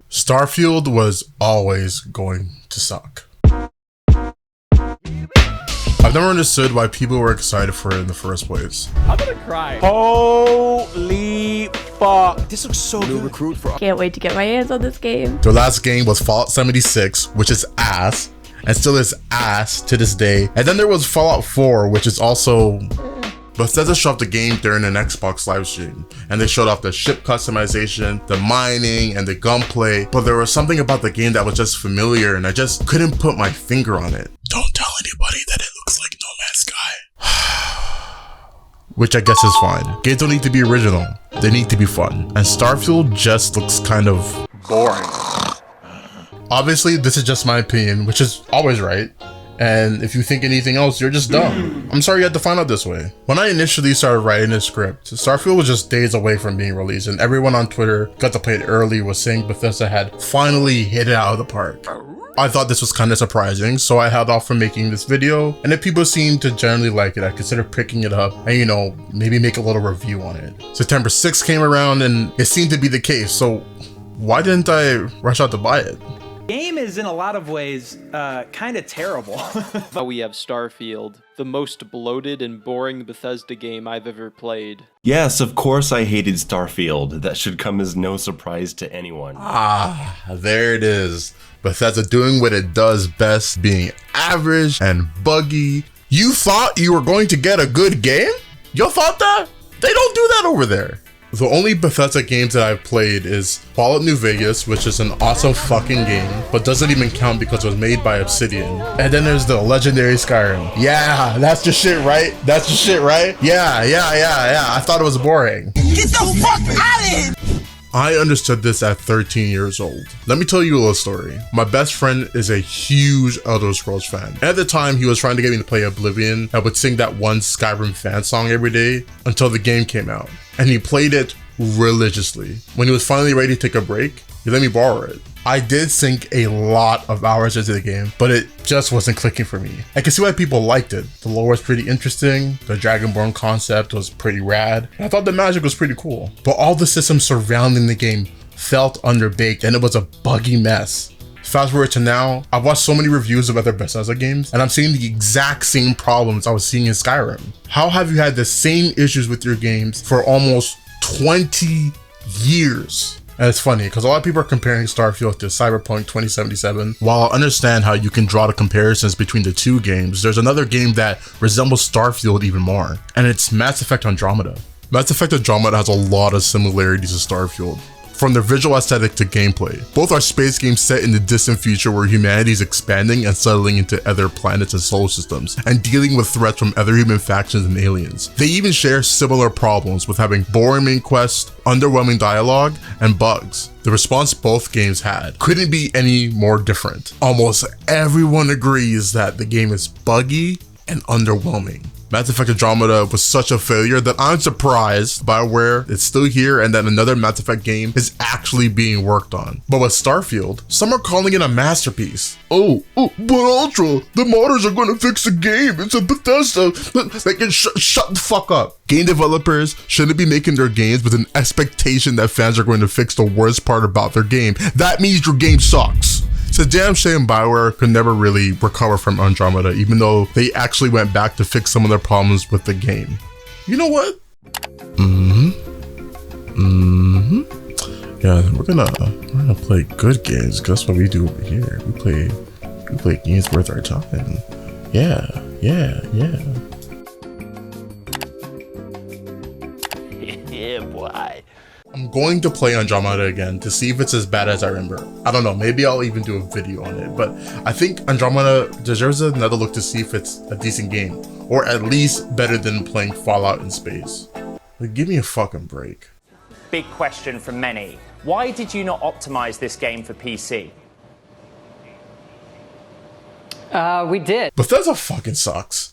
Starfield was always going to suck. I've never understood why people were excited for it in the first place. I'm gonna cry. Holy fuck. This looks so good. Recruit for Can't wait to get my hands on this game. Their last game was Fallout 76, which is ass, and still is ass to this day. And then there was Fallout 4, which is also... Bethesda showed off the game during an Xbox live stream, and they showed off the ship customization, the mining, and the gunplay, but there was something about the game that was just familiar, and I just couldn't put my finger on it. Don't tell anybody that it looks like No Man's Sky. Which I guess is fine. Games don't need to be original, they need to be fun, and Starfield just looks kind of boring. Obviously, this is just my opinion, which is always right. And if you think anything else, you're just dumb. I'm sorry you had to find out this way. When I initially started writing this script, Starfield was just days away from being released, and everyone on Twitter got to play it early was saying Bethesda had finally hit it out of the park. I thought this was kind of surprising, so I held off from making this video, and if people seem to generally like it, I considered picking it up and, you know, maybe make a little review on it. September 6th came around and it seemed to be the case, so why didn't I rush out to buy it? Game is in a lot of ways kind of terrible. We have Starfield, the most bloated and boring Bethesda game I've ever played. Yes, of course I hated Starfield. That should come as no surprise to anyone. Ah, there it is. Bethesda doing what it does best, being average and buggy. You thought you were going to get a good game? You thought that? They don't do that over there. The only Bethesda games that I've played is Fallout New Vegas, which is an awesome fucking game, but doesn't even count because it was made by Obsidian. And then there's the legendary Skyrim. Yeah, that's the shit, right? That's the shit, right? Yeah. I thought it was boring. Get the fuck out of here! I understood this at 13 years old. Let me tell you a little story. My best friend is a huge Elder Scrolls fan. At the time, he was trying to get me to play Oblivion. I would sing that one Skyrim fan song every day until the game came out. And he played it religiously. When he was finally ready to take a break, he let me borrow it. I did sink a lot of hours into the game, but it just wasn't clicking for me. I can see why people liked it. The lore was pretty interesting, the Dragonborn concept was pretty rad, and I thought the magic was pretty cool. But all the systems surrounding the game felt underbaked and it was a buggy mess. Fast forward to now, I've watched so many reviews of other Bethesda games and I'm seeing the exact same problems I was seeing in Skyrim. How have you had the same issues with your games for almost 20 years? And it's funny because a lot of people are comparing Starfield to Cyberpunk 2077. While I understand how you can draw the comparisons between the two games, there's another game that resembles Starfield even more, and it's Mass Effect Andromeda. Mass Effect Andromeda has a lot of similarities to Starfield. From their visual aesthetic to gameplay. Both are space games set in the distant future where humanity is expanding and settling into other planets and solar systems, and dealing with threats from other human factions and aliens. They even share similar problems with having boring main quests, underwhelming dialogue, and bugs. The response both games had couldn't be any more different. Almost everyone agrees that the game is buggy and underwhelming. Mass Effect Andromeda was such a failure that I'm surprised by where it's still here and that another Mass Effect game is actually being worked on. But with Starfield, some are calling it a masterpiece. But Ultra, the modders are going to fix the game. It's a Bethesda. They can shut the fuck up. Game developers shouldn't be making their games with an expectation that fans are going to fix the worst part about their game. That means your game sucks. It's a damn shame BioWare could never really recover from Andromeda, even though they actually went back to fix some of their problems with the game. You know what? Yeah, we're gonna play good games, because that's what we do over here. We play games worth our time. Yeah. Yeah, boy. I'm going to play Andromeda again to see if it's as bad as I remember. I don't know, maybe I'll even do a video on it, but I think Andromeda deserves another look to see if it's a decent game, or at least better than playing Fallout in space. Like, give me a fucking break. Big question from many. Why did you not optimize this game for PC? We did. Bethesda fucking sucks.